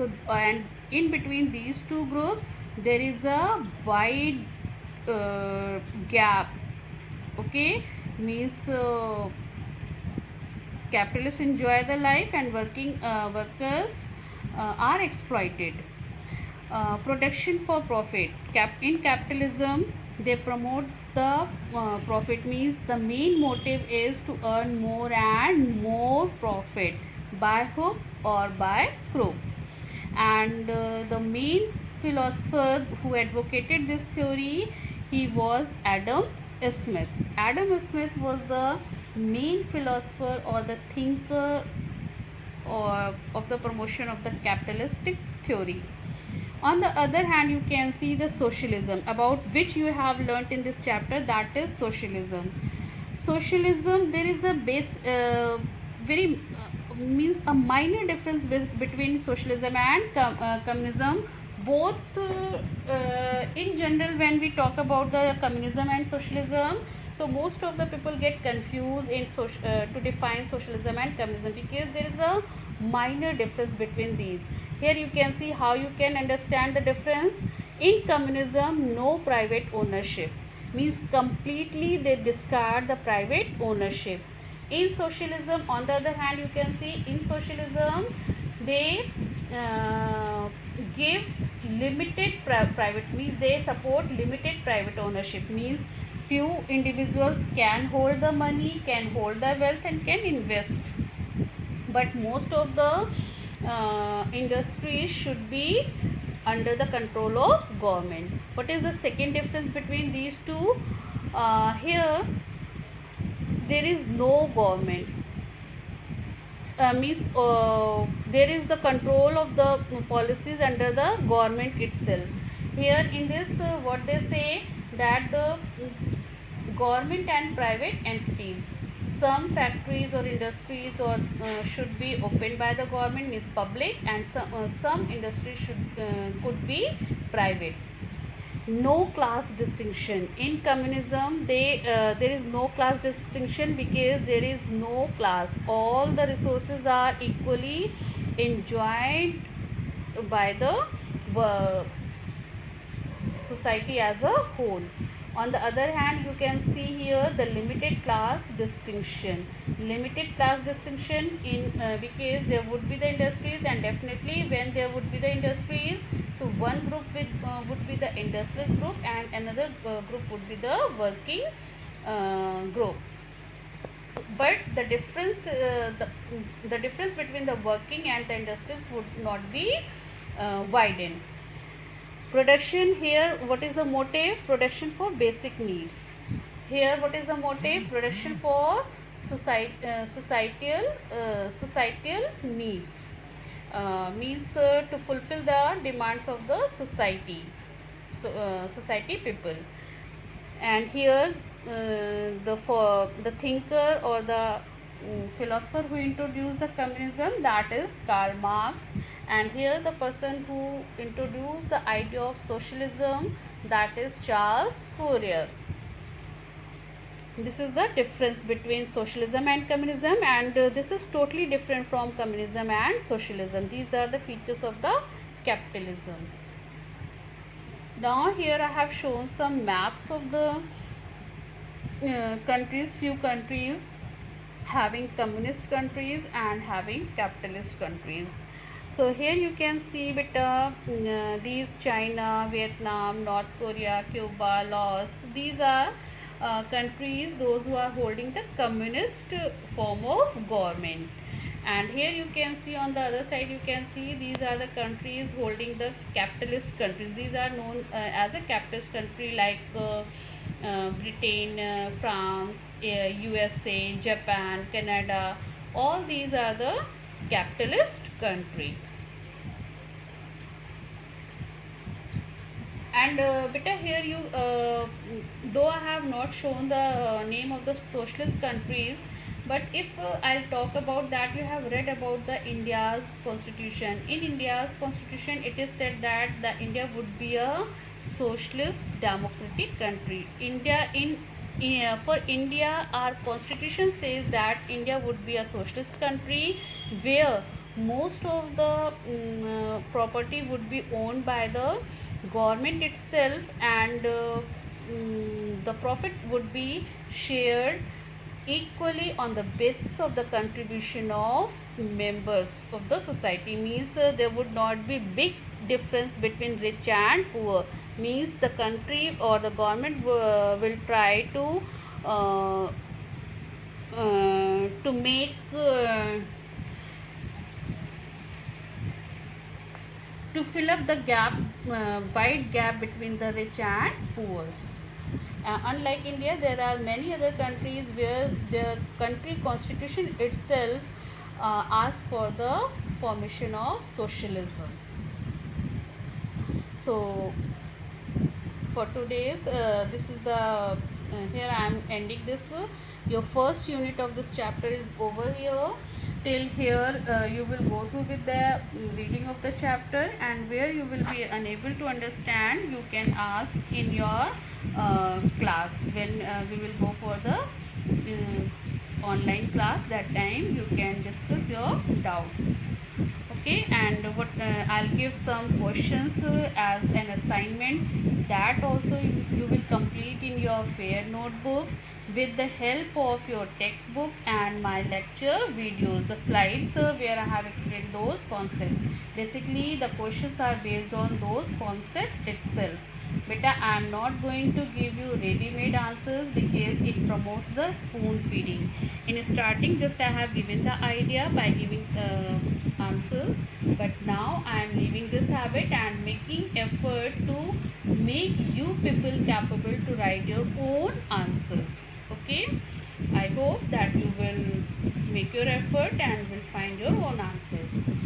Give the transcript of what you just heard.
So and in between these two groups there is a wide gap. Okay, means capitalists enjoy the life and workers are exploited. Production for profit. In capitalism, they promote the profit, means the main motive is to earn more and more profit by hook or by crook. And the main philosopher who advocated this theory, he was Adam Smith. Adam Smith was the main philosopher or the thinker or of the promotion of the capitalistic theory. On the other hand, you can see the socialism, about which you have learnt in this chapter, that is socialism. Socialism, there is a very means a minor difference between socialism and communism. Both in general, when we talk about the communism and socialism, so most of the people get confused in to define socialism and communism, because there is a minor difference between these. Here you can see how you can understand the difference. In communism, no private ownership, means completely they discard the private ownership. In socialism, on the other hand, you can see in socialism they give limited private, means they support limited private ownership, means few individuals can hold the money, can hold the wealth and can invest, but most of the industries should be under the control of government. What is the second difference between these two? Here there is no government, means there is the control of the policies under the government itself. Here in this what they say, that the government and private entities, some factories or industries or should be opened by the government, means public, and some industries could be private. No class distinction. In communism, there is no class distinction, because there is no class. All the resources are equally enjoyed by the society as a whole. On the other hand, you can see here the limited class distinction. Limited class distinction in because there would be the industries, and definitely when there would be the industries, so one group would be the industrialist group, and another group would be the working group. So, but the difference the difference between the working and the industrialists would not be widened. Production, here what is the motive? Production for basic needs. Here what is the motive? Production for societal needs, means to fulfill the demands of the society, society people. And here the thinker or the philosopher who introduced the communism, that is Karl Marx. And here the person who introduced the idea of socialism, that is Charles Fourier. This is the difference between socialism and communism, and this is totally different from communism and socialism. These are the features of the capitalism. Now here I have shown some maps of the countries, few countries having communist countries and having capitalist countries. So here you can see beta these China, Vietnam, North Korea, Cuba, Laos, these are countries those who are holding the communist form of government. And here you can see on the other side, you can see these are the countries holding the capitalist countries. These are known as a capitalist country, like Britain, France, USA, Japan, Canada. All these are the capitalist country. And beta here you though I have not shown the name of the socialist countries, but if I'll talk about that, you have read about the India's constitution. In India's constitution, it is said that the India would be a socialist democratic country. For India, our constitution says that India would be a socialist country where most of the property would be owned by the government itself, and the profit would be shared equally on the basis of the contribution of members of the society. Means there would not be big difference between rich and poor. Means the country or the government will try uh, to make to fill up the gap, wide gap between the rich and poor. Unlike India, there are many other countries where the country constitution itself asks for the formation of socialism. So for today's, this is the here I am ending this. Your first unit of this chapter is over here. Till here you will go through with the reading of the chapter, and where you will be unable to understand, you can ask in your class when we will go for the online class. That time you can discuss your doubts. Okay, and what I'll give some questions as an assignment, that also you will complete in your fair notebooks with the help of your textbook and my lecture videos, the slides where I have explained those concepts. Basically the questions are based on those concepts itself. Beta, I am not going to give you ready-made answers because it promotes the spoon feeding. In starting, just I have given the idea by giving answers, but now I am leaving this habit and making effort to make you people capable to write your own answers. Okay, I hope that you will make your effort and will find your own answers.